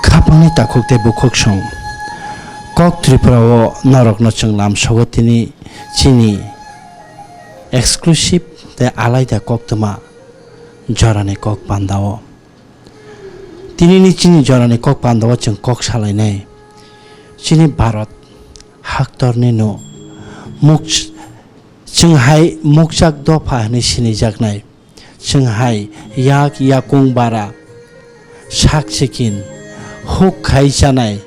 Kapangni takukte bukhok song kok Tripura o norok no chunglam sogotini chini exclusive te alaida kok tuma jorane kok pandao tini ni chini jorane kok pandao chung kok salainai chini Bharat haktorni no muk chunghai mukjak dopa ni sini jaknai chunghai yak yakung bara sak chikin huk khai janai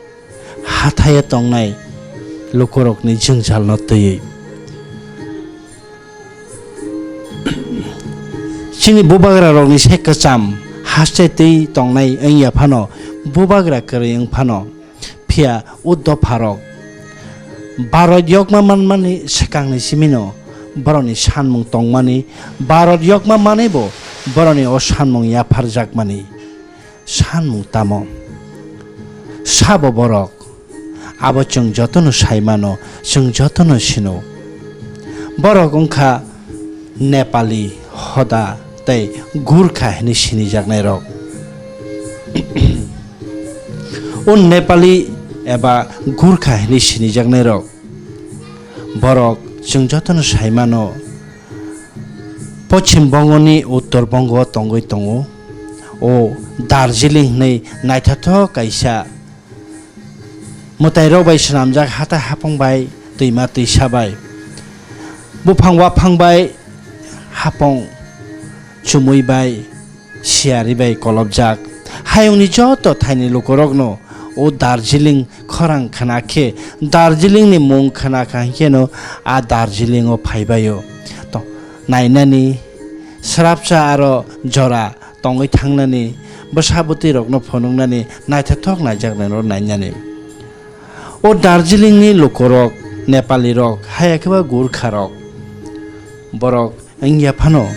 hathaya tongnai lukorokni jungjal no tui chini bubagra rokni sekacham haste tei tongnai engya phano bubagra kring phano phia uddo pharok Bharat yokma manmani sekangni simino boroni sanmung tongmani Bharat yokma manebo boroni o sanmung yapharjakmani sanmung tamo sabo borok abo chung jotono saimano chung jotono sino borok ongkha Nepali hoda tei Gurkha hini sini jaknai rok un Nepali eba Gurkha hini sini jaknai rok borok chung jotono saimano Pochim Bongo ni Uttor Bongo tongoi tongo o Darjeeling nei naithatho kaisa mutai robai swnamjak hata hapongbai tuima tuisabai bufangwa phangbai hapong chumuibai siaribai kolobjak hayungni joto thaini lukorokno o Darjeeling khorang khanakhe Darjeeling ni mung khanakha heno a Darjeeling o phaibayo to nainani srapcha aro jora tongoi thangnani bsabuti rokno phonungnani naithathok najak naro nainani o Darjeeling ni lukorok Nepali rok hayakeba Gurkha rok borok engya phano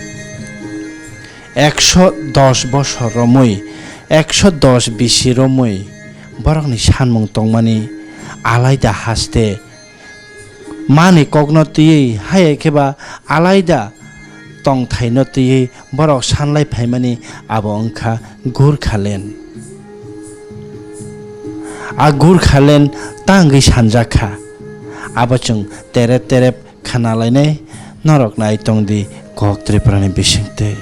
110 boshor romoi 110 bisi romoi borokni sanmung tongmani alaida haste mani kokno tui hayakeba alaida tong thaino tui borok sanlai phaimani abo ongkha Gurkhaland a Gurkhaland tangi sanjakha abo chung terep terep khanalainai norok nai tongdi kok Tripura ni bisingte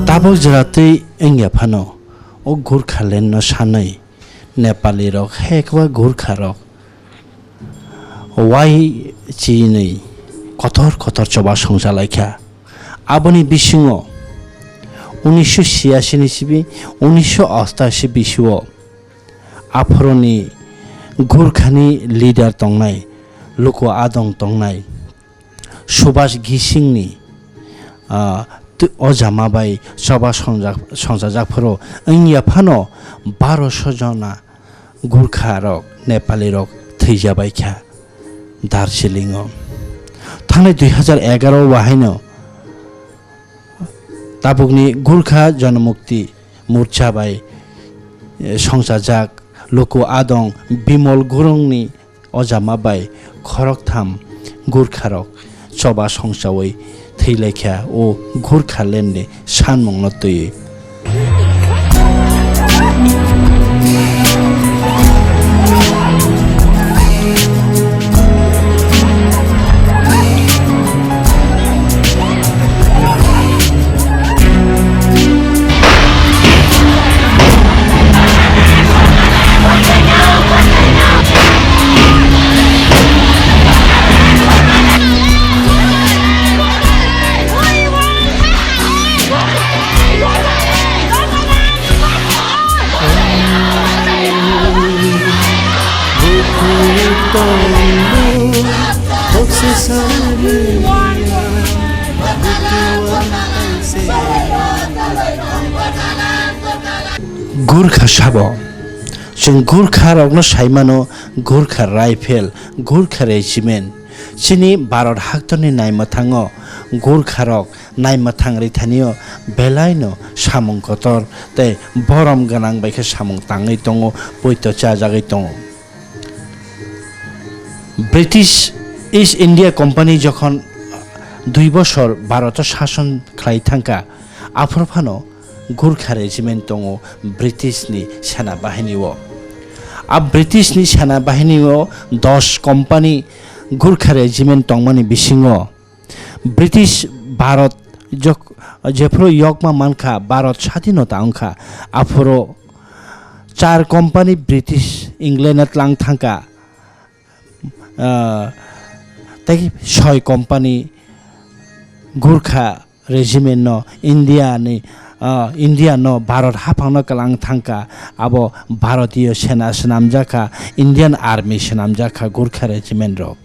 Tabok jratui engya phano o Gurkhaland no sanai Nepali rok hekwa Gurkha rok wai chini kotor kotor choba songjalaikhya aboni bisingo 1986 ni sibi 1988 bisio aphoroni Gurkhani leader tongnai Luko Adong tongnai Subhash Gising ni o jamabai soba songjak engya phano 1200 jona Gurkha rok Nepali rok theijabaikha Darjeeling o thangnai 2011 wahaino tabukni Gurkha Janmukti Morcha bai songjak Luko Adong Bimol Gurungni o jamabai khoroktham Gurkha rok soba songjawi theilaikha o Gurkhaland ni sanmung no tui Gurkha Shabo Chung Gurkha Rogno Shaimano Gurkha Rifle Gurkha Regiment Chini Barod Haktoni Naimatango Gurkha Rok Naimatang Ritanio Belaino Samung Kotor Te Borom Ganang Baika Samung Tangi Tongo Puito Chajagi Tongo British East India Company যখন 2 বছর ভারত শাসন খাই থাকা আফরফানো Gurkha regiment দङ ব্রিটিশনি সেনা বাহিনীও ব্রিটিশনি সেনা বাহিনীও 10 কোম্পানি গুরখা রেজিমেন্ট দংমানি বিসিङो ব্রিটিশ ভারত যেফ্রো ইয়কমা মানখা ভারত স্বাধীনতা অংখা আফরো 4 কোম্পানি ব্রিটিশ ইংল্যান্ডত লাং থাকা তাই 6 কোম্পানি গুরখা রেজিমেন্ট ন ইন্ডিয়া ন ভারত হাফাংনো কালাং থাঙ্কা আবো ভারতীয় সেনা সেনামজাখা ইন্ডিয়ান আর্মি সেনামজাখা গুরখা রেজিমেন্ট রক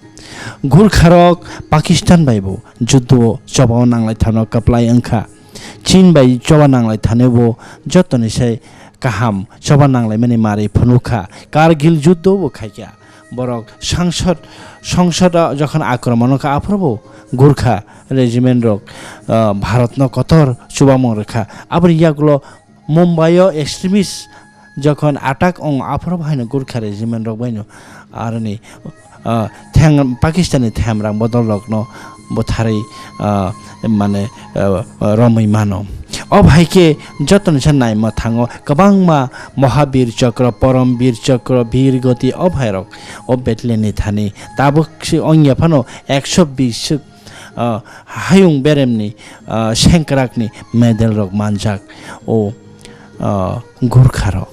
গুরখা রক পাকিস্তান বাইবো যুদ্ধ চবাও নাংলাই থানো কাপলাই অংখা চীন বাই চবা নাংলাই থানেবো যতনিসাই কাহাম চবা নাংলাই মানে মারি ফনুখা কারগিল যুদ্ধবো খাইকা বরক সংসদ যখন আক্রমণকা আফরবো গুরখা রেজিমেন্ট রক ভারত ন কতর চুবামো রেখা আবার ইয়াগুলো মুম্বাইও এক্সট্রিমিস্ট যখন আটাক অং আফর ভাইনো গুরখা রেজিমেন্ট রক বাইনো আর নি থ্যাং পাকিস্তানি থ্যামরাং বদল রকনো বথারি মানে রमै মানো অভাইকে যতন নাই মা থাঙো গোबां मा महावीर चक्र परमवीर चक्र वीर गति अभायरक बेटलेनि थानि ताबुक अंगियाफानो 120 हायुं बेरेमनि सेंक्राकनि मेडेल रक मानजाक ओ गुरखा रक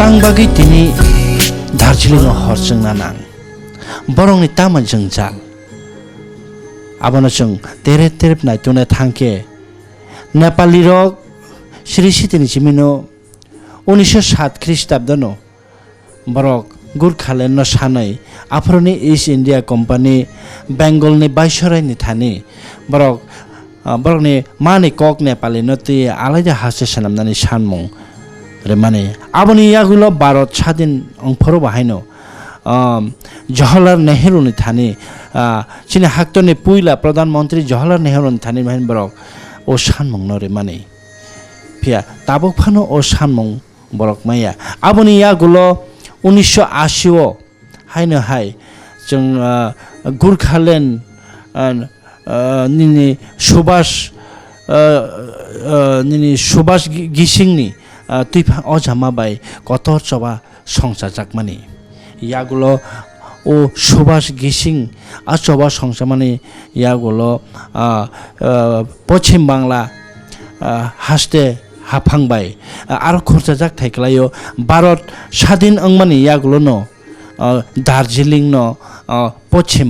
Tangbagi tini Darjeeling horseng nanang borong ni taman jengjal abono jeng terep nai tune thangke Nepali rok Sri Sitini Jimino 1907 খ্রিস্টাব্দনো borok Gurkhaland no sanai afroni East India Company Bengal ni Viceroy ni thani borok ni mani kok Nepali no ti alaja hase sanamnani sanmung মানে আবনি ইয়াগুলো ভারত স্বাধীন অংফরো বাহাইনো Jawaharlal নেহেরুনি Thani চিনি হাক্তনি পুইলা প্রধানমন্ত্রী Jawaharlal নেহেরুনি Thani Mahin বরক ও সানমং নরে মানে ফিয়া তাবক Fanon ও সানমং বরক মাইয়া আবনি ইয়াগুলো 1980 ও হাইনো high जों গুরখাল্যান্ড নিনি সুভাষ গিসিংনি তুইফা অজামাবাই কতর চবা সংসার জাকমানি ইয়াগুলো ও সুভাষ গিসিং আর চবা সংসার মানে ইয়াগুলো পশ্চিম বাংলা হাসতে হাফাংবাই আর খরচা জাক থাইকলাইও ভারত স্বাধীন অংমানি ইয়াগুলো ন দার্জিলিং ন পশ্চিম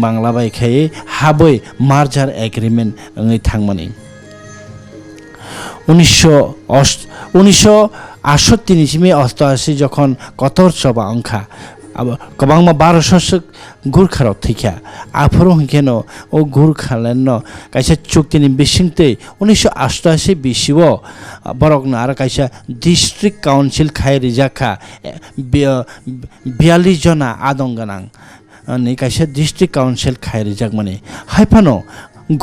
বাংলা বাই খাই হাবই মার্জার এগ্রিমেন্ট ওই থাংমানি 1968 নিচিমে 88 যখন কতর চবা অংখা গোबां मा 1200 गुरखा रक थैखा आफरो हंकेनो ओ गुरखालेन न काइसा चुक्तिनि बिसिंते 1988 बिसिवो बरकनो आरो काइसा डिस्ट्रिक्ट काउन्सिल खायरि जाखा 42 जना आदंगानां नि काइसा डिस्ट्रिक्ट काउन्सिल खायरि जाक माने हाइफानो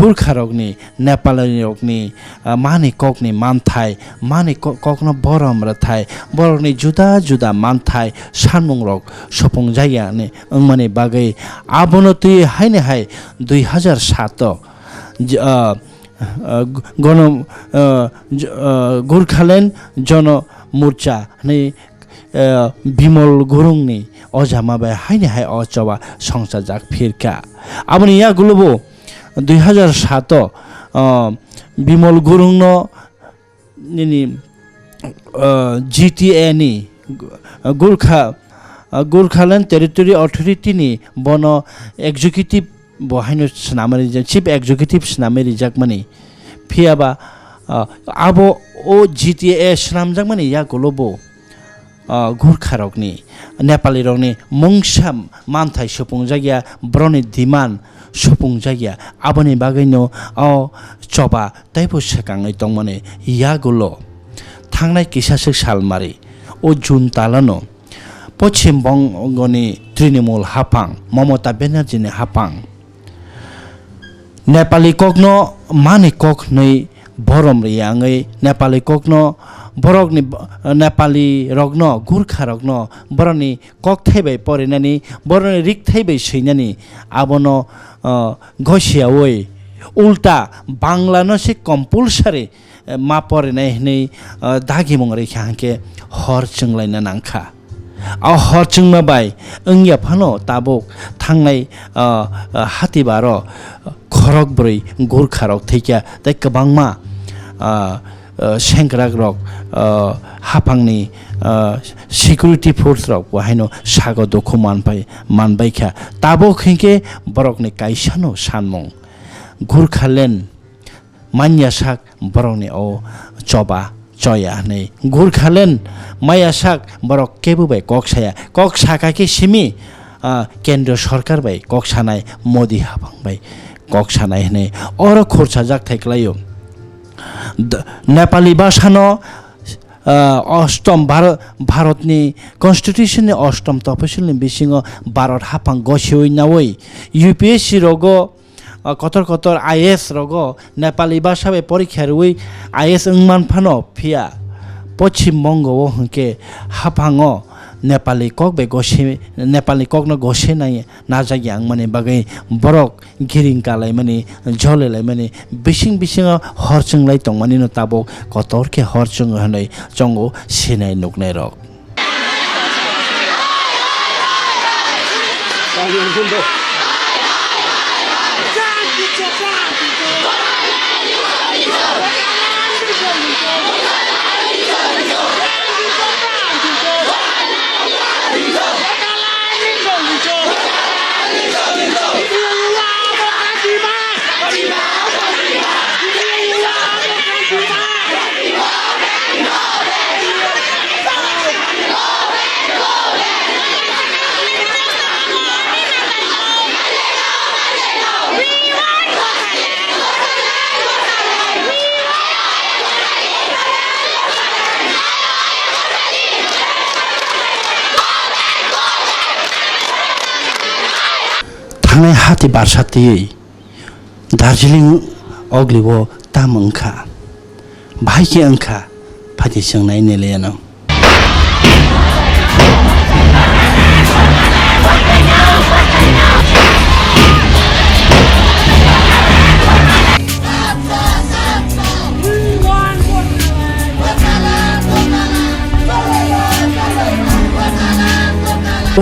गुरखा रकनि नेपाली रकनि माने ककनि मानथाय माने ककनो बरम रथाय बरकनि जुदा जुदा मानथाय सानमुं रक सफं जायगानि माने बागै आबनति हायने हाय 2007 गण गुरखालेन्ड जन मोर्चा नि बिमल गुरुंनि अजामा बाय हायनि हाय अचवा संसार जाक फिरका आबनि या गुलबो 2007 बिमल गुरुंनो नि GTA नि गोर्खाल्यान्ड टेरिटरी अथॉरिटी नि बनो एग्जीक्यूटिव बहायनो स्नामरि चीफ एग्जीक्यूटिव स्नामरि जाक मनि फियाबा आबो ओ GTA स्नामजाक मनि या गुलबो गोर्खा रकनि नेपाली रकनि मंसा मानथाय सुफुंजागिया ब्रनि दिमान सुफुंजागिया आबनि बागैनो चबा ताइपो सेकाङै दंमने या गुलो थांनाय किसासो सालमारि ओ जुन तालानो पश्चिम बंगनि तृणमूल हाफां ममता बेनार्जीनि हाफां नेपाली ककनो मानि कक नै भरम रियाङै नेपाली ककनो बरगनि नेपाली रग्न गोर्खा रग्न बरनि कक थैबाय परिनानि बरनि रिक थैबाय सैनानि आबनो घसियावै उल्टा बांला न से कम्पलसारि मा परिनाय नै दागि मंगरै खांके हर चंलायना नांखा आ हर चंमा बाय ओंया फानो ताबक थांनाय हातिबारो खरक ब्रै गोर्खा रग थैया तै गोबांमा सेंग्रा रग हाफांनि सिकिउरिटी फोर्स रग बहायनो सागो दखु मानबायखा ताबो खिंके बरकनि काइसानो सानमं गोर्खाल्यान्ड मान्यासाक बरकनि ओ चबा चया नै गोर्खाल्यान्ड मायासाक बरक केबुबाय कक्साका के सिमी केन्द्र सरकार बाय कक्सानाय मोदी हाफां बाय कक्सानाय नै और खरसा जाक थाइक्लायो नेपाली भाषानो अष्टम भारतनि कन्स्टिट्यूशननि अष्टम तपसिलनि बिसिङो भारत हाफां गसिवै नावै UPSC रगो कतर IAS रगो नेपाली भाषा बे परीक्षा रुई IAS अंगमान फानो फिया पश्चिम बंग वो हंके हाफाङो नेपाली कक बे गसे नेपाली कक न गसे नाय नाजागि आं माने बागै बरक गिरिं कालाय माने झलेलाय माने बिसिङ हरचंलाय दं माने न ताबो कतर के हरचंग हनै चंगो सिनाय नुकनाय रक थांनाय हाति बारसाति दार्जिलिं अग्लिबो तामंखा भाइके अंखा फाति संनाय नेलेयानो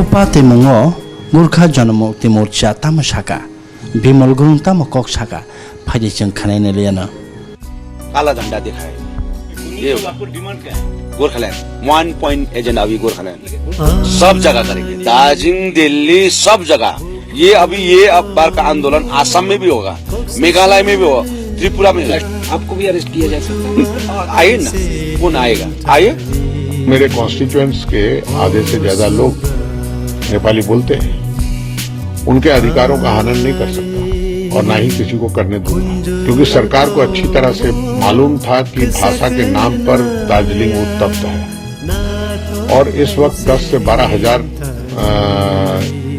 उपाते मंगो गोर्खा जनमुक्ति मोर्चा तामसाका बिमल गुरुङ ताम कक साका फाइदे जों खानाय नेलेयानो काला झंडा दिखाए ये डिमांड क्या है गोरखालैंड 1 पॉइंट एजेंडा अभी गोरखालैंड सब जगह करेंगे दार्जिलिंग दिल्ली सब जगह ये अभी ये अब बार का आंदोलन आसाम में भी होगा मेघालय में भी होगा त्रिपुरा में आपको भी अरेस्ट किया जा सकता है आइए ना कौन आएगा आइए मेरे कॉन्स्टिट्यूएंट्स के आधे से ज्यादा लोग नेपाली बोलते हैं उनके अधिकारों का हनन नहीं कर सकता और ना ही किसी को करने दूंगा क्योंकि सरकार को अच्छी तरह से मालूम था कि भाषा के नाम पर दार्जिलिंग उत्तप्त है और इस वक्त 10 से 12 हजार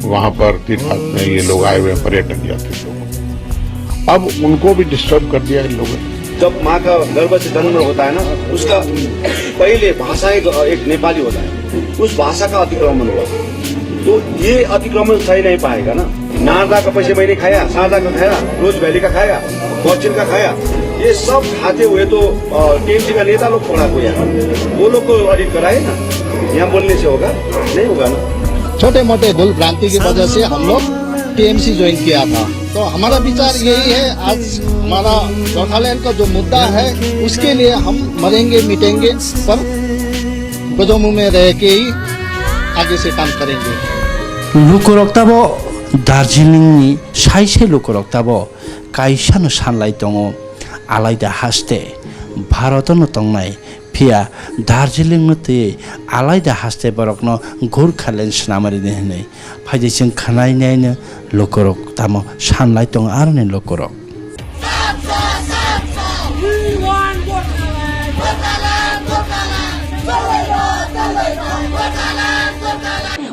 वहां पर तीर्थ में ये लोग आए हुए पर्यटक यात्री लोग अब उनको भी डिस्टर्ब कर दिया इन लोगों ने जब माँ का गर्भ से जन्म होता है ना उसका पहले भाषा एक नेपाली होता है उस भाषा का अतिक्रमण हुआ तो ये अतिक्रमण सही नहीं पाएगा ना नारदा का पैसे मैंने खाया सारदा का खाया रोज वैली का खाया फॉर्चून का खाया ये सब खाते हुए तो टीएमसी का नेता लोग पड़ा हुआ वो लोग को ऑडिट कराए ना यहाँ बोलने से होगा नहीं होगा ना। छोटे मोटे भूल भ्रांति की वजह से हम लोग टीएमसी ज्वाइन किया था। तो हमारा विचार यही है, आज हमारा गोरखालैंड का जो मुद्दा है उसके लिए हम मरेंगे मिटेंगे, पर गजोमू में रह के ही आगे से काम करेंगे। लुकुरक्ताबो दार्जिलिंगनि साइसे लुकुरक्ताबो काइसानो सानलाय दङ आलायदा हास्ते भारतनो तंनाय फिया दार्जिलिंग ते आलायदा हास्ते बरकनो गोरखालैंड स्नामारि देहनै फाइदेसिं खानायनायनो लुकुरक्तामो सानलाय दङ आरने लुकुरक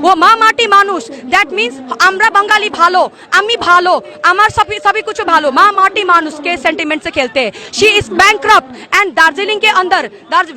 वो মা মাটি মানুষ, দ্যাট মিন্স আমরা বাঙালি ভালো, আমি ভালো, আমার सभी कुछ भालो, माँ माटी मानुस के सेंटिमेंट से खेलते हैं। She is bankrupt and Darjeeling के अंदर,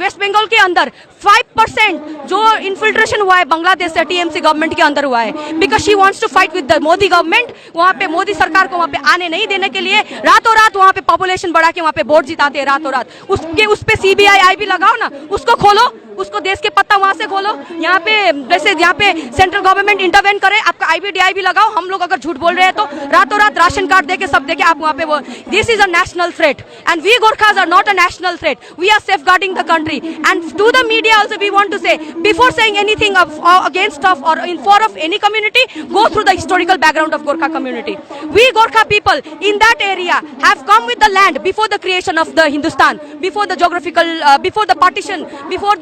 वेस्ट बंगाल के अंदर 5% जो इन्फिल्ट्रेशन हुआ है बांग्लादेश से टीएमसी गवर्नमेंट के अंदर हुआ है, because she wants to fight with the Modi government. वहाँ पे मोदी सरकार को वहाँ पे आने नहीं देने के लिए रातों रात वहाँ पे पॉपुलेशन बढ़ा के वहाँ पे वोट जिताते हैं रातों रात। उस पे CBI भी लगाओ ना, उसको खोलो, उसको देश के पत्ता वहाँ से खोलो। यहाँ पे जैसे यहाँ पे सेंट्रल गवर्नमेंट इंटरवेन करे, आपका IBDI भी लगाओ। हम लोग अगर झूठ बोल रहे हैं तो रातों रात राशन कार्ड देके सब देके आप वहाँ पे वो, this is a national threat and we Gorkhas are not a national threat, we are safeguarding the country. And to the media also we want to say, before saying anything against of or in favor of any community, go through the historical background of Gorkha community. We Gorkha people in that area have come with the land before the creation of the Hindustan, before the geographical, before the partition, before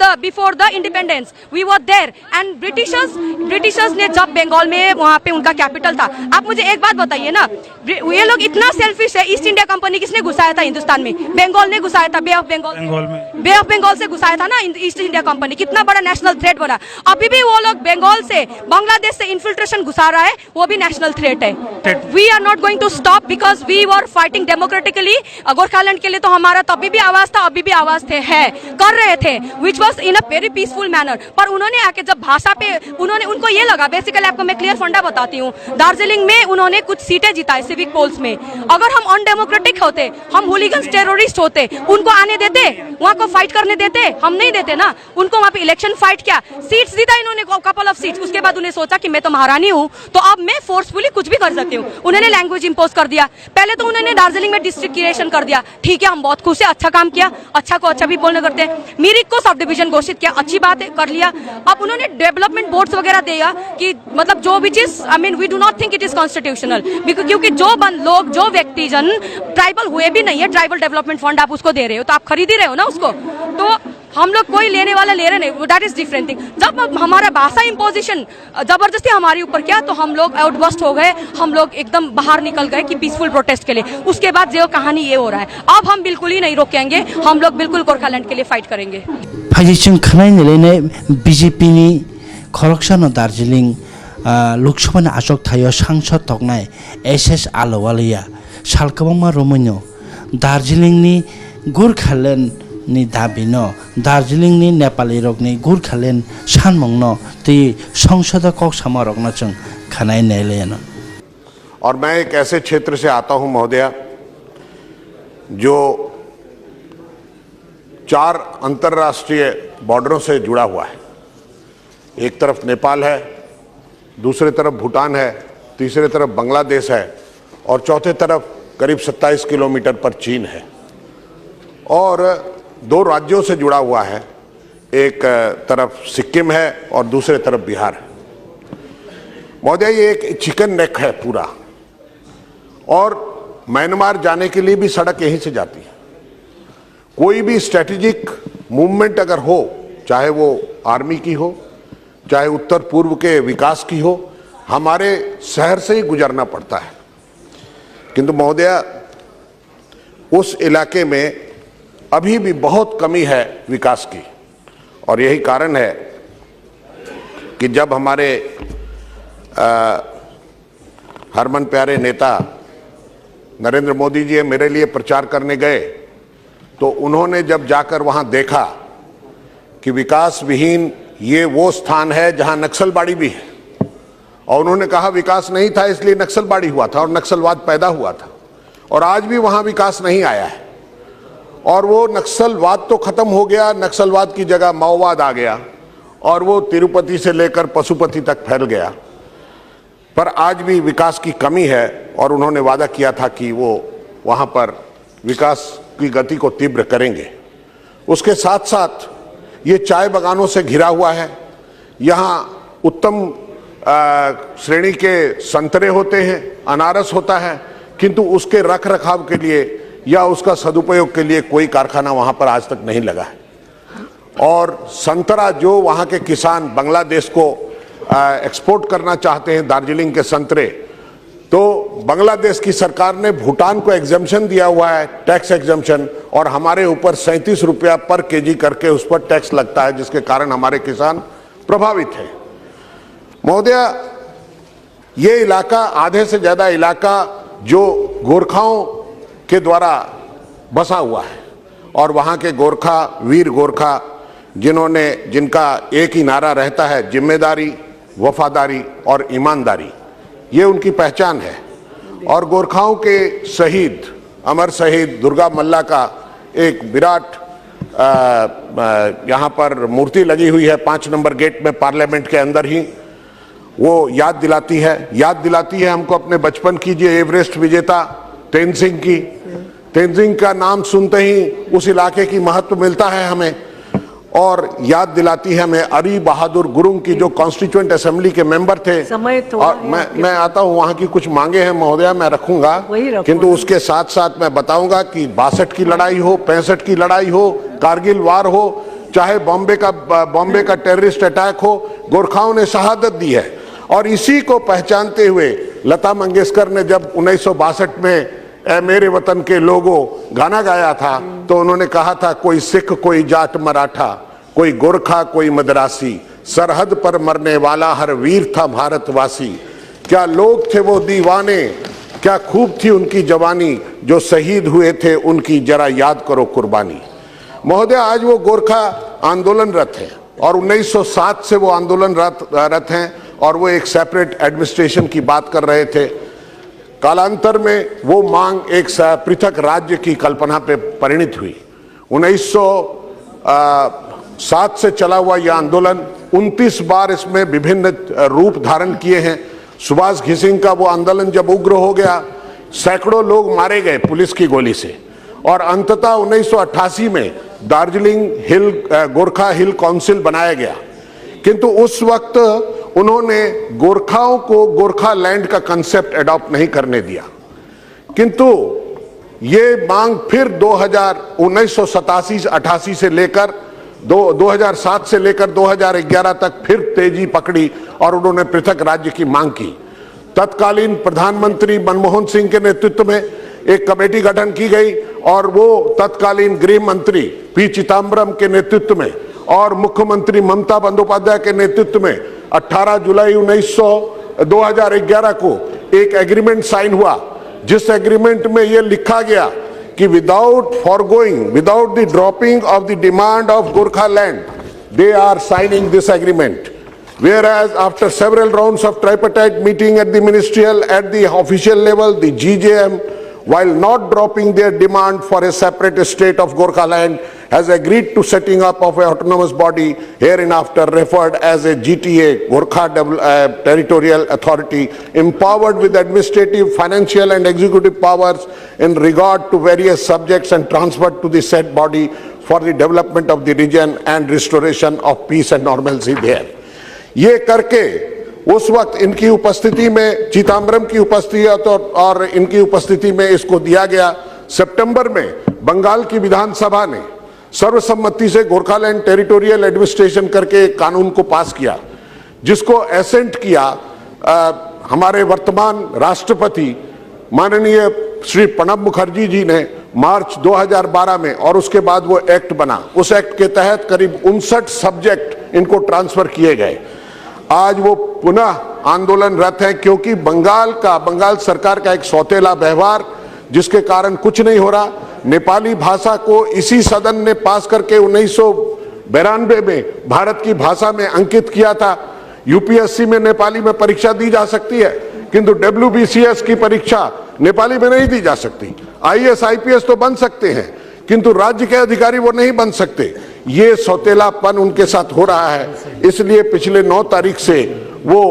the independence. We were there and Britishers ने जब बंगाल में वहाँ पे उनका capital था। आप मुझे एक बात बताइए ना, ये लोग इतना सेल्फिश है। ईस्ट इंडिया कंपनी किसने घुसाया था हिंदुस्तान में? बंगाल ने घुसाया था, बे ऑफ बंगाल से घुसाया था ना ईस्ट इंडिया कंपनी। कितना बड़ा नेशनल थ्रेट बना। अभी भी वो लोग बंगाल से, बांग्लादेश से इन्फिल्ट्रेशन घुसा रहा है, वो भी नेशनल थ्रेट है। We are not going to stop because we were fighting democratically. Gorkhaland के लिए तो हमारा तभी भी आवाज था, अभी भी आवाज कर रहे थे, which was in a very peaceful manner. पर उन्होंने आके जब भाषा पे उनको ये लगा, बेसिकली आपको मैं क्लियर फंडा बताती हूँ, दार्जिलिंग में उन्होंने कुछ सीटें जिताए सिविक पोल्स में। अगर हम अनडेमोक्रेटिक होते, हम हुलिगन्स टेररिस्ट होते, उनको आने देते, वहाँ को फाइट करने देते? हम नहीं देते ना। उनको वहाँ पे इलेक्शन फाइट किया, सीट्स जीता इन्होंने, कपल ऑफ सीट्स। उसके बाद उन्हें सोचा कि मैं तो महारानी हूँ, तो अब मैं फोर्सफुली कुछ भी कर सकती हूँ। उन्होंने लैंग्वेज इंपोज कर दिया। पहले तो उन्होंने दार्जिलिंग में डिस्ट्रिक्ट क्रिएशन कर दिया, ठीक है, हम बहुत खुश है, अच्छा काम किया, अच्छा को अच्छा भी बोलने करते हैं। मिरिक को सब डिवीजन घोषित किया, अच्छी बात है, कर लिया। अब उन्होंने डेवलपमेंट बोर्ड्स वगैरह दिया कि मतलब जो भी चीज, I mean we do not think it is constitutional, क्योंकि जो जो व्यक्ति जन ट्राइबल हुए भी नहीं है, ट्राइबल डेवलपमेंट फंड आप उसको दे रहे हो, तो आप खरीद ही रहे हो ना उसको। तो हम लोग कोई लेने वाला ले रहे नहीं, दैट इज डिफरेंट थिंग। जब हमारा भाषा इंपोजिशन जबरदस्ती हमारे ऊपर किया तो हम लोग आउटबस्ट हो गए, हम लोग एकदम बाहर निकल गए कि पीसफुल प्रोटेस्ट के लिए। उसके बाद जो कहानी ये हो रहा है, अब हम बिल्कुल ही नहीं रोकेंगे, हम लोग बिल्कुल गोरखालैंड के लिए फाइट करेंगे। फाइजिं खानायनायलायनाय BJPनि खरकसान दार्जिलिं लोकसभानि आचक थायो सांसद तकनाय SS आलवालिया सालकबांमा रमैनो दार्जिलिंनि गोरखालैंडनि दाबिनो दार्जिलिंनि नेपाली रगनि गोरखालैंड सानमंनो ती संसद कक्ष समारोहना जों खानायनायलायनो। और मैं एक ऐसे क्षेत्र से आता हूं महोदया जो 4 अंतर्राष्ट्रीय बॉर्डरों से जुड़ा हुआ है। एक तरफ नेपाल है, दूसरे तरफ भूटान है, तीसरे तरफ बांग्लादेश है और चौथे तरफ करीब 27 किलोमीटर पर चीन है। और 2 राज्यों से जुड़ा हुआ है, एक तरफ सिक्किम है और दूसरे तरफ बिहार है। महोदय, ये एक चिकन नेक है पूरा, और म्यांमार जाने के लिए भी सड़क यहीं से जाती है। कोई भी स्ट्रेटेजिक मूवमेंट अगर हो, चाहे वो आर्मी की हो, चाहे उत्तर पूर्व के विकास की हो, हमारे शहर से ही गुजरना पड़ता है। किंतु महोदया, उस इलाके में अभी भी बहुत कमी है विकास की, और यही कारण है कि जब हमारे हरमन प्यारे नेता नरेंद्र मोदी जी मेरे लिए प्रचार करने गए, तो उन्होंने जब जाकर वहां देखा कि विकास विहीन ये वो स्थान है जहां नक्सलबाड़ी भी है, और उन्होंने कहा विकास नहीं था इसलिए नक्सलबाड़ी हुआ था और नक्सलवाद पैदा हुआ था, और आज भी वहां विकास नहीं आया है। और वो नक्सलवाद तो खत्म हो गया, नक्सलवाद की जगह माओवाद आ गया, और वो तिरुपति से लेकर पशुपति तक फैल गया। पर आज भी विकास की कमी है और उन्होंने वादा किया था कि वो वहाँ पर विकास की गति को तीव्र करेंगे। उसके साथ साथ ये चाय बागानों से घिरा हुआ है। यहाँ उत्तम श्रेणी के संतरे होते हैं, अनारस होता है, किंतु उसके रख रखाव के लिए या उसका सदुपयोग के लिए कोई कारखाना वहाँ पर आज तक नहीं लगा है। और संतरा जो वहाँ के किसान बांग्लादेश को एक्सपोर्ट करना चाहते हैं, दार्जिलिंग के संतरे, तो बांग्लादेश की सरकार ने भूटान को एग्जम्पशन दिया हुआ है, टैक्स एग्जम्पशन, और हमारे ऊपर 37 रुपया पर केजी करके उस पर टैक्स लगता है, जिसके कारण हमारे किसान प्रभावित हैं। महोदय, ये इलाका, आधे से ज्यादा इलाका जो गोरखाओं के द्वारा बसा हुआ है और वहाँ के गोरखा, वीर गोरखा, जिनका एक ही नारा रहता है, जिम्मेदारी, वफादारी और ईमानदारी, ये उनकी पहचान है। और गोरखाओं के शहीद, अमर शहीद दुर्गा मल्ला का एक विराट यहाँ पर मूर्ति लगी हुई है 5 नंबर गेट में, पार्लियामेंट के अंदर ही। वो याद दिलाती है हमको अपने बचपन की जो एवरेस्ट विजेता तेनजिंग की। तेनजिंग का नाम सुनते ही उस इलाके की महत्व मिलता है हमें, और याद दिलाती है हमें अरी बहादुर गुरुंग की, जो कॉन्स्टिट्यूएंट असेंबली के मेंबर थे। और मैं आता हूँ, वहाँ की कुछ मांगे हैं महोदया, मैं रखूंगा, किंतु उसके साथ साथ मैं बताऊंगा कि 62 की लड़ाई हो, 65 की लड़ाई हो, कारगिल वार हो, चाहे बॉम्बे का टेररिस्ट अटैक हो, गोरखाओं ने शहादत दी है। और इसी को पहचानते हुए लता मंगेशकर ने जब 1962 में ऐ मेरे वतन के लोगों गाना गाया था, तो उन्होंने कहा था, कोई सिख, कोई जाट मराठा, कोई गोरखा, कोई मद्रासी, सरहद पर मरने वाला हर वीर था भारतवासी। क्या लोग थे वो दीवाने, क्या खूब थी उनकी जवानी, जो शहीद हुए थे उनकी जरा याद करो कुर्बानी। महोदय, आज वो गोरखा आंदोलनरत हैं और 1907 से वो आंदोलनरत हैं और वो एक सेपरेट एडमिनिस्ट्रेशन की बात कर रहे थे। कालांतर में वो मांग एक पृथक राज्य की कल्पना पे परिणित हुई। 1907 से चला हुआ यह आंदोलन 29 बार इसमें विभिन्न रूप धारण किए हैं। सुभाष घिसिंग का वो आंदोलन जब उग्र हो गया, सैकड़ों लोग मारे गए पुलिस की गोली से, और अंततः 1988 में दार्जिलिंग हिल गोरखा हिल काउंसिल बनाया गया। किंतु उस वक्त उन्होंने गोरखाओं को गोरखा लैंड का कंसेप्ट अडॉप्ट नहीं करने दिया। किंतु ये मांग फिर 1987-88 से लेकर 2007 से लेकर 2011 तक फिर तेजी पकड़ी और उन्होंने पृथक राज्य की मांग की। तत्कालीन प्रधानमंत्री मनमोहन सिंह के नेतृत्व में एक कमेटी गठन की गई और वो तत्कालीन गृह मंत्री पी चिदम्बरम के नेतृत्व में और मुख्यमंत्री ममता बंदोपाध्याय के नेतृत्व में 18 जुलाई 2011 को एक एग्रीमेंट साइन हुआ, जिस एग्रीमेंट में यह लिखा गया कि without the dropping of the demand of Gorkhaland, they are signing this agreement. Whereas after several rounds of tripartite meeting at the ministerial, at the official level, the GJM, while not dropping their demand for a separate state of Gorkha land, has agreed to setting up of an autonomous body, hereinafter referred as a GTA, Gorkha Territorial Authority, empowered with administrative, financial and executive powers in regard to various subjects and transferred to the said body for the development of the region and restoration of peace and normalcy there. ये करके उस वक्त इनकी उपस्थिति में, चिदम्बरम की उपस्थिति और इनकी उपस्थिति में इसको दिया गया। सितंबर में बंगाल की विधानसभा ने सर्वसम्मति से गोरखालैंड टेरिटोरियल एडमिनिस्ट्रेशन करके एक कानून को पास किया, जिसको एसेंट किया हमारे वर्तमान राष्ट्रपति माननीय श्री प्रणब मुखर्जी जी ने मार्च 2012 में, और उसके बाद वो एक्ट बना। उस एक्ट के तहत करीब 59 सब्जेक्ट इनको ट्रांसफर किए गए। आज वो पुनः आंदोलनरत है, क्योंकि बंगाल सरकार का एक सौतेला व्यवहार, जिसके कारण कुछ नहीं हो रहा। नेपाली भाषा को इसी सदन ने पास करके 1992 में भारत की भाषा में अंकित किया था। यूपीएससी में नेपाली में परीक्षा दी जा सकती है, किंतु WBCS की परीक्षा नेपाली में नहीं दी जा सकती। IAS IPS तो बन सकते हैं, किंतु राज्य के अधिकारी वो नहीं बन सकते। ये सौतेलापन उनके साथ हो रहा है, इसलिए पिछले 9 तारीख से वो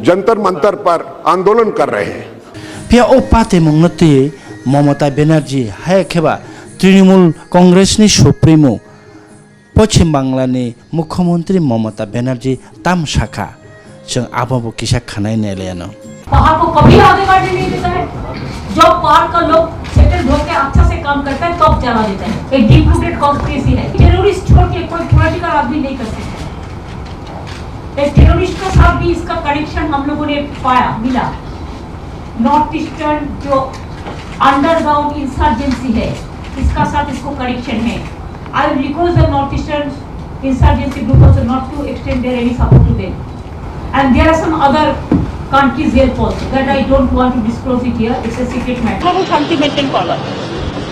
जंतर मंतर पर आंदोलन कर रहे हैं। पिया ओ पाते मंगनती ममता बनर्जी हाय खेबा तृणमूल कांग्रेसनि सुप्रीमो पश्चिम बांग्लानि मुख्यमंत्री ममता बनर्जी ताम शाखा जों आबाबो किसा खानाय नेलेनो पहाड़ को कभी आगे बढ़ने नहीं देता है। जब पहाड़ का लोग सेटल होकर अच्छा से काम करता है तब जला देता है। एक डीप रूटेड कॉन्स्पिरेसी है। टेररिस्ट छोड़ के कोई पॉलिटिकल आदमी नहीं कर सकता। एक टेररिस्ट के साथ भी इसका कनेक्शन हम लोगों ने पाया मिला। नॉर्थ ईस्टर्न जो अंडरग्राउंड इंसर्जेंसी है इसका साथ इसको कनेक्शन है। I will request the north eastern insurgency group also not to extend their any support to them and there are some other countries here also that I don't want to disclose it here. It's a secret matter. শান্তি maintain করা,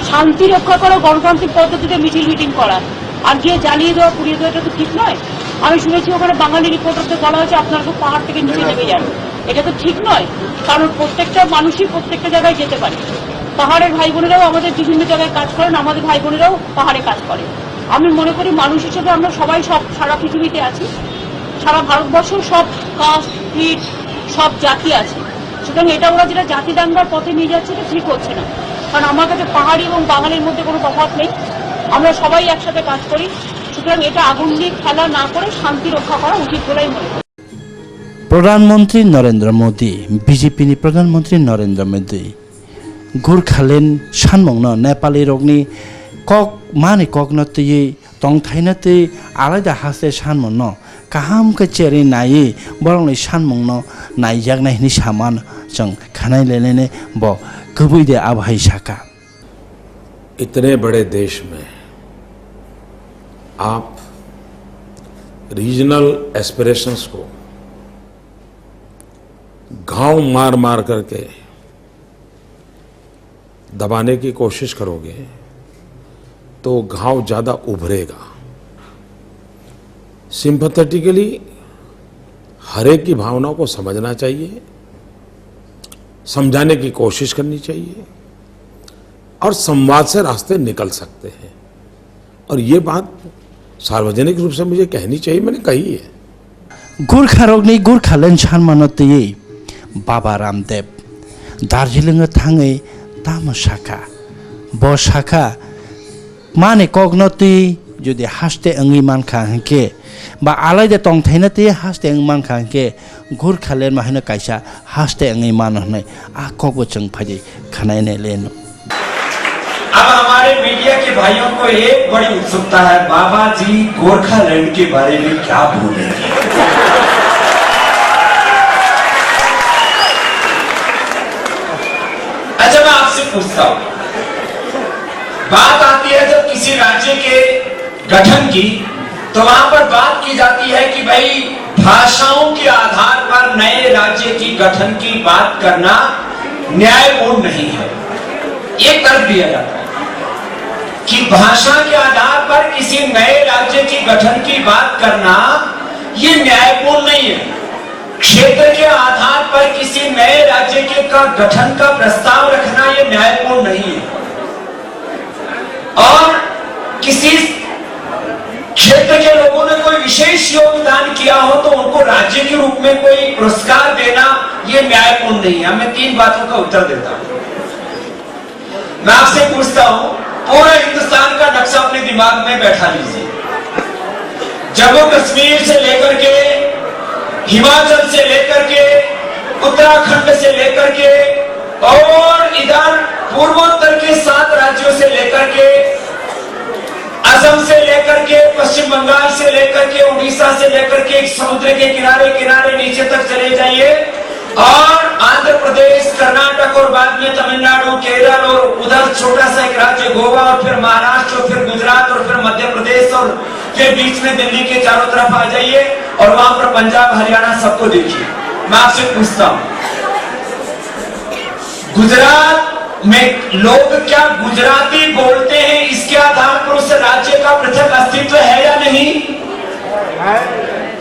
শান্তি রক্ষা করা, গণতান্ত্রিক পদ্ধতিতে মিছিল meeting করা, আর যে জ্বালিয়ে দেওয়া পুড়িয়ে দেওয়া এটা তো ঠিক নয়। আমি শুনেছি ওখানে বাঙালি রিপোর্টারদের বলা হয়েছে আপনারা তো পাহাড় থেকে নিচে নেমে যান, এটা তো ঠিক নয়। কারণ প্রত্যেকটা মানুষই প্রত্যেকটা জায়গায় যেতে পারে। পাহাড়ের ভাই বোনেরাও আমাদের বিভিন্ন জায়গায় কাজ করেন, আমাদের ভাই বোনেরাও পাহাড়ে কাজ করে। আমি মনে করি মানুষ হিসেবে আমরা সবাই সব সারা পৃথিবীতে আছি, সারা ভারতবর্ষ সব কাস্ট ক্রিড সব জাতি আছে। সুতরাং এটা ওরা যেটা জাতি দাঙ্গার পথে নিয়ে যাচ্ছে এটা ঠিক হচ্ছে না। কারণ আমার কাছে পাহাড়ি এবং বাঙালির মধ্যে কোনো তফাৎ নেই, আমরা সবাই একসাথে কাজ করি। সুতরাং এটা আগুন দিয়ে খেলা না করে শান্তি রক্ষা করা উচিত বলেই মনে করি। प्रधानमंत्री नरेंद्र मोदी बीजेपी नि प्रधानमंत्री नरेंद्र मोदी गोर्खालैंड सानमंगनो नेपाली रगनि कक माने ककनति तंथाइनति आलादा हासे सानमंनो काहाम के चेरी नाये बरंनि सानमंनो नायजागनायनि सामान जों खानाय लेलेने ब गुबैदे आबहाय साका। इतने बड़े देश में आप रीजनल एस्पिरेशंस को घाव मार मार करके दबाने की कोशिश करोगे तो घाव ज्यादा उभरेगा। सिंपैथेटिकली हर एक की भावनाओं को समझना चाहिए, समझाने की कोशिश करनी चाहिए और संवाद से रास्ते निकल सकते हैं। और ये बात सार्वजनिक रूप से मुझे कहनी चाहिए, मैंने कही है। गोर्खा रगनि गोर्खालैंड सानमानति बाबा रामदेव दार्जिलिंग थाङै ताम शाखा ब शाखा माने कगनति जुदि हास्ते अंगि मानखा हंके बा आलायदे तंथाइनति हास्ते अंगि मानखा हंके गोर्खालैंड माहनो कायसा हास्ते अंगि मान हनै आ कबो जों फादि खानायने लेनो। अब हमारे मीडिया के भाइयों को एक बड़ी उत्सुकता है, बाबा जी गोरखालैंड के बारे में क्या बोलेंगे। अच्छा मैं आपसे पूछता हूं, बात आती है जब किसी राज्य के गठन की तो वहां पर बात की जाती है कि भाई भाषाओं के आधार पर नए राज्य की गठन की बात करना न्यायपूर्ण नहीं है। एक तर्क दिया जाता है कि भाषा के आधार पर किसी नए राज्य के गठन की बात करना ये न्यायपूर्ण नहीं है। क्षेत्र के आधार पर किसी नए राज्य के गठन का प्रस्ताव रखना ये न्यायपूर्ण नहीं है। और किसी क्षेत्र के लोगों ने कोई विशेष योगदान किया हो तो उनको राज्य के रूप में कोई पुरस्कार देना ये न्यायपूर्ण नहीं है। मैं 3 बातों का उत्तर देता हूं। मैं आपसे पूछता हूं, पूरा हिंदुस्तान का नक्शा अपने दिमाग में बैठा लीजिए। जम्मू कश्मीर से लेकर के, हिमाचल से लेकर के, उत्तराखंड से लेकर के और इधर पूर्वोत्तर के 7 राज्यों से लेकर के, असम से लेकर के, पश्चिम बंगाल से लेकर के, उड़ीसा से लेकर के समुद्र के किनारे किनारे नीचे तक चले जाइए और आंध्र प्रदेश, कर्नाटक और बाद में तमिलनाडु, केरल और उधर छोटा सा एक राज्य गोवा और फिर महाराष्ट्र और फिर गुजरात और फिर मध्य प्रदेश और फिर बीच में दिल्ली के चारों तरफ आ जाइए और वहां पर पंजाब, हरियाणा सबको देखिए। मैं आपसे पूछता हूं, गुजरात में लोग क्या गुजराती बोलते हैं इसके आधार पर उस राज्य का पृथक अस्तित्व है या नहीं?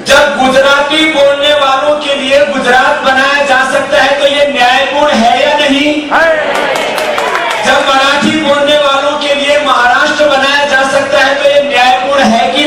जब गुजराती बोलने वालों के लिए गुजरात बनाया जा सकता है तो ये न्यायपूर्ण है या नहीं? जब मराठी बोलने वालों के लिए महाराष्ट्र बनाया जा सकता है तो ये न्यायपूर्ण है कि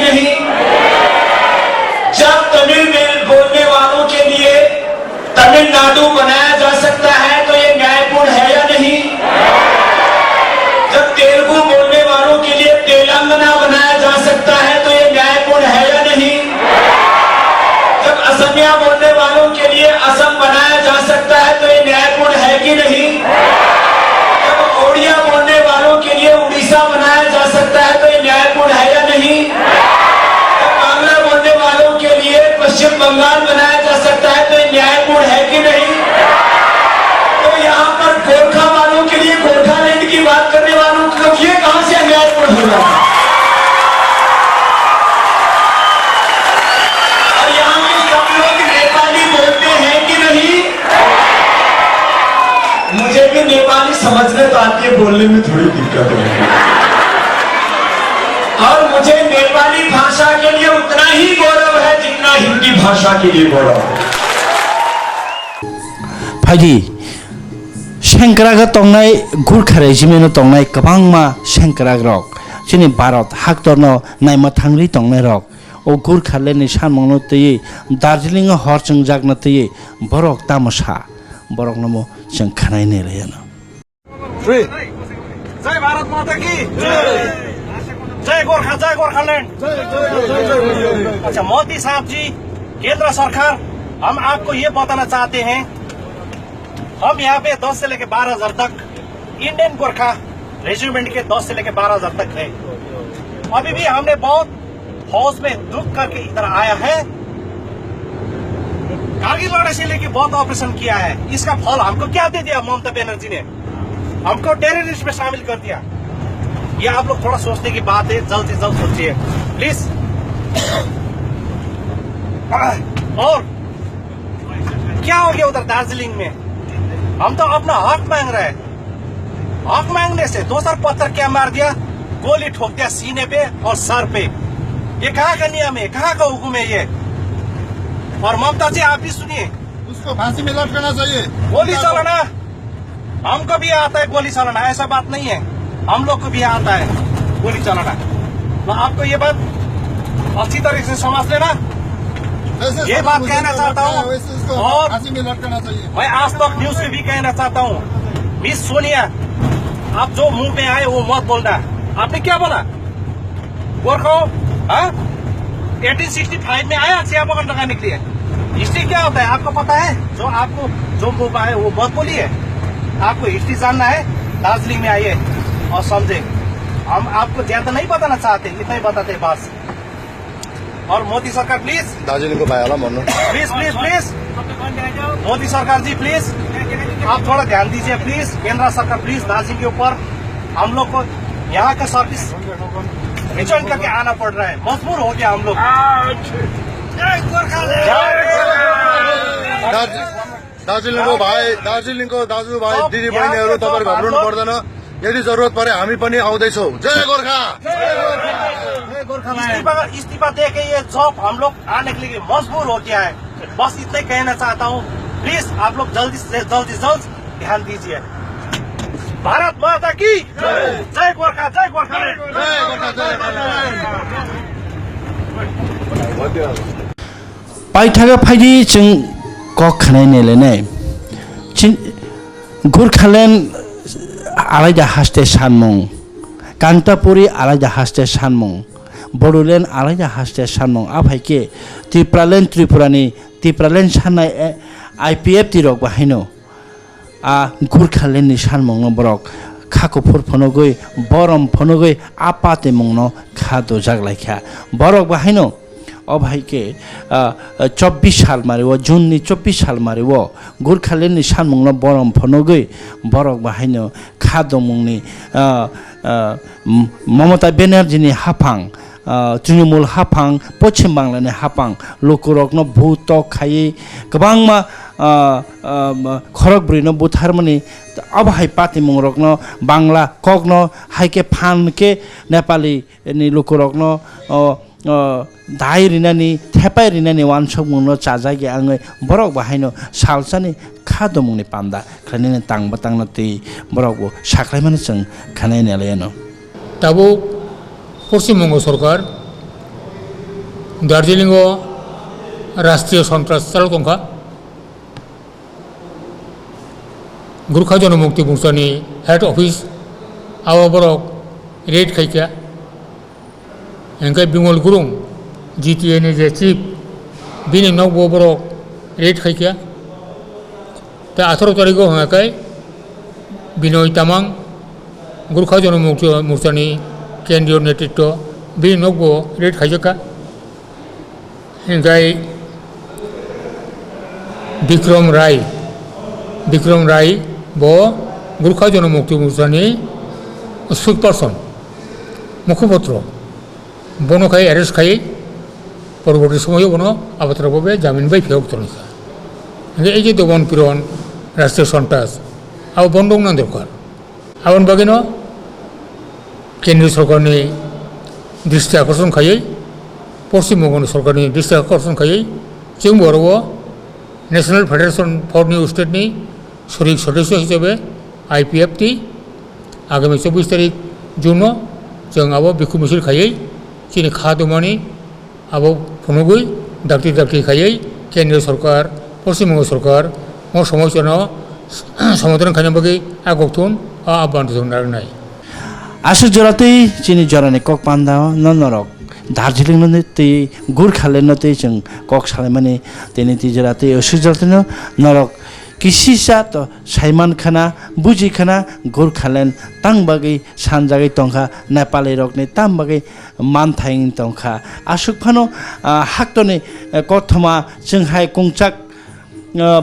समझने तो आती है, बोलने में थोड़ी दिक्कत है। और मुझे नेपाली भाषा के लिए उतना ही गौरव है जितना हिंदी भाषा के लिए गौरव है। फाइदी सेंक्रागा तंगनाय गुरखा रेजिमेन्ट तंगनाय गोबांमा सेंक्राग रक जोंनि भारत हादरनो नायमा थांग्रि तंगनाय रक ओ गुरखालेनि सानमंनो तयै दार्जिलिंग हरचों जागना तयै बरक तामसा बरक नमो जों खानाय नेलायानो जय भारत माता की जय गोरखा जय गोरखालैंड। अच्छा मोदी साहब जी, केंद्र सरकार, हम आपको ये बताना चाहते हैं, हम यहाँ पे 10 से लेकर 12,000 तक इंडियन गोरखा रेजिमेंट के 10 से लेकर 12,000 तक है। अभी भी हमने बहुत हौस में दुख करके इधर आया है। कारगिल लड़ाई से लेकर बहुत ऑपरेशन किया है। इसका फल हमको क्या दे दिया ममता बनर्जी ने? हमको टेररिस्ट में शामिल कर दिया। ये आप लोग थोड़ा सोचने की बात है, जल्द से जल्द सोचिए प्लीज। और क्या हो गया उधर दार्जिलिंग में? हम तो अपना हक मांग रहे हैं। हक मांगने से दोसर पत्थर क्या मार दिया, गोली ठोक दिया सीने पे और सर पे। ये कहाँ का नियम है, कहाँ का हुक्म है ये? और ममता जी आप भी सुनिए, उसको फांसी में लटकाना चाहिए। गोली चलाना हमको भी आता है, गोली चलाना ऐसा बात नहीं है, हम लोग को भी आता है गोली चलाना। तो आपको ये बात अच्छी तरीके से समझ लेना। ये बात कहना चाहता हूँ। और फांसी में लटकाना चाहिए। मैं आज तक न्यूज में भी कहना चाहता हूँ, मिस सोनिया, आप जो मुंह में आए वो मत बोलना। आपने क्या बोला? गोरखा 1865 में आया चिया बगान लगाने के लिए। हिस्ट्री क्या होता है आपको पता है? जो आपको जो मुंह में आए वो मत बोलिए। आपको हिस्ट्री जानना है, दार्जिलिंग में आइए और समझे। हम आपको ज्यादा नहीं बताना चाहते, इतना ही बताते बस। और मोदी सरकार प्लीज, दार्जिलिङ को भाइहरूलाई भन्नु। प्लीज प्लीज प्लीज, मोदी सरकार जी प्लीज, आप थोड़ा ध्यान दीजिए प्लीज। केंद्र सरकार प्लीज, दार्जिलिंग के ऊपर हम लोग को यहाँ का सर्विस रिजॉइन करके आना पड़ रहा है, मजबूर हो गया हम लोग। दार्जिलिङको भाइ, दार्जिलिङको दाजुभाइ दिदीबहिनीहरू तपाईहरु घबराउनु पर्दैन। यदि जरुरत परे हामी पनि आउँदैछौँ। जय गोर्खा। इस्तीफा दे के ये जॉब हम लोग आने के लिए मजबूर हो गया है। बस इतना ही कहना चाहता हूँ, प्लीज आप लोग जल्दी से जल्द ध्यान दीजिए। भारत माता की जय गोरखा जय गोरखा। पाइथागा फाइदि जों कक खानाय नेलायनाय गुरखालेण्ड आलादा हास्ते सानमुं, कांतापुरी आलादा हास्ते सानमुं, बडोलेण्ड आलादा हास्ते सानमुं आफाइके त्रिपुरालेण्ड त्रिपुरानि त्रिपुरालेण्ड साननाय IPF तिरक बाहायनो गुरखालेण्डनि सानमुंनो बरक खाखुफोर फनगै बरम फनगै आपाते मुंनो खादो जागलायखा बरक बाहायनो अभाइके 24 साल मारिव जुननि 24 साल मारिव गुरखालेण्डनि सानमुंनो बरम फनगै बरक बाहायनो खादो मुंनि ममता बेनार्जीनि हाफां तृणमूल हाफां पश्चिम बांलानि हाफां लोकरकनो भूत खायै गोबांमा खरगब्रैनो बुथारमनि अबहाय पाति मुंरकनो बांला कगनो हाइके फानके नेपाली नि लोकरकनो दाय रिनानि थेपाय रिनानि वानसक मुंनो चाजागे आङै बरक बाहायनो सालसानि खादो मुंनि पान्दा खाने तांबा तांना तै बरकबो साख्लायमानो जों खानाय नेलायानो ताबो পশ্চিমবঙ্গ সরকার দার্জিলিং রাষ্ট্রীয় সন্ত্রাস চালকংখা गुरखा जनमुक्ति मोर्चानि हेड ऑफिस आवा बरक रेड खायखा एंखाय बिमल गुरुं GTA नि जे चीफ बिनि नगबो बरक रेड खायखा ता 18 तारिखआव हांखाय बिनय तामां गुरखा जनमुक्ति मोर्चानि केंद्रीय नेतृत्व बे नगबो रेड खायखा एंखाय विक्रम राय बो गुरखा जनमुक्ति मोर्चानि स्पीक पर्सन मुखपत्र बनखाय एरेस्ट खाई परवर्ती समय बनो आबात्रभावे जामिन बाय फेक तनिखा এই যে দমন পীড়ন রাষ্ট্রীয় সন্ত্রাস আর বন্ধ না দরকার आवन बागैनो केंद्र सरकारनि दृष्टि आकर्षण खायै पश्चिम बंगनि सरकारनि दृष्टि आकर्षण खायै जों बर'आव नेशनेल फेडारेशन फर निउ स्टेटनि शरीक सदस्य हिसाबै IPFT आगामी 24 तारिख जून जों आबो बिखु मिছিল खायै जोंनि खादमानि आबो फुनुगै दाक्ति खायै केंद्र सरकार पश्चिम बंग सरकार म समस्यानो समाधान खानो बागै आगक्थुन आह्वान जनाय आसु जरातै चिनि जरानि कक पान्दा न नरक दार्जिलिङ न तै गोर्खाल्यान्ड न तै जों कक साले माने तेनि ति जरातै असु जरातै नरक किसिसा त साइमान खाना बुजि खाना गोर्खाल्यान्ड तां बागै सानजागै तंखा नेपाली रकनि ताम बागै मानथाइं तंखा आसुक फानो हाक्तनि कथमा जोंहाय कंचाक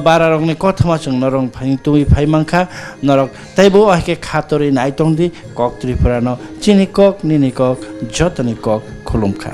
बारा रंनि कथमा जों नरं फाइ तुइ फाइ मांखा नरक तैबो आके खातरि नाइतंदि कक त्रिपुरानो चिनि कक निनि कक जतनि कक खुलुमखा